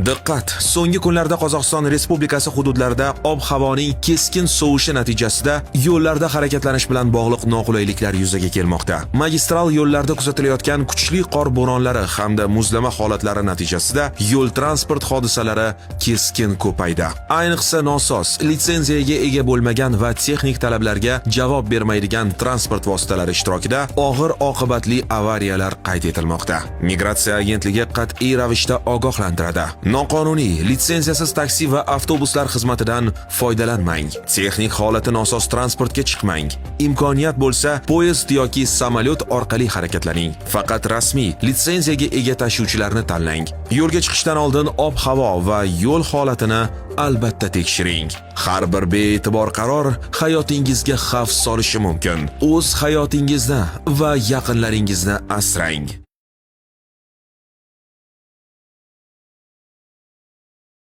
Diqqat! So'nggi kunlarda Qozog'iston Respublikasi hududlarida ob-havoning keskin sovishi natijasida yo'llarda harakatlanish bilan bog'liq noqulayliklar yuzaga kelmoqda. Magistral yo'llarda kuzatilayotgan kuchli qor bo'ronlari hamda muzlama holatlari natijasida yo'l transport hodisalari keskin ko'paydi. Ayniqsa nosoz, litsenziyaga ega bo'lmagan va texnik talablarga javob bermaydigan transport vositalari ishtirokida og'ir oqibatli avariyalar qayd etilmoqda. Migratsiya agentligi qat'iy ravishda ogohlantiradi. Noqonuniy, litsenziyasiz taksi va avtobuslar xizmatidan foydalanmang. Texnik holati nosoz transportga chiqmang. Imkoniyat bo'lsa, poyezd yoki samolyot orqali harakatlaning. Faqat rasmiy, litsenziyaga ega tashuvchilarni tanlang. Yo'lga chiqishdan oldin ob-havo va yo'l holatini albatta tekshiring. Har bir bee'tibor qaror hayotingizga xavf solishi mumkin. O'z hayotingizni va yaqinlaringizni asrang.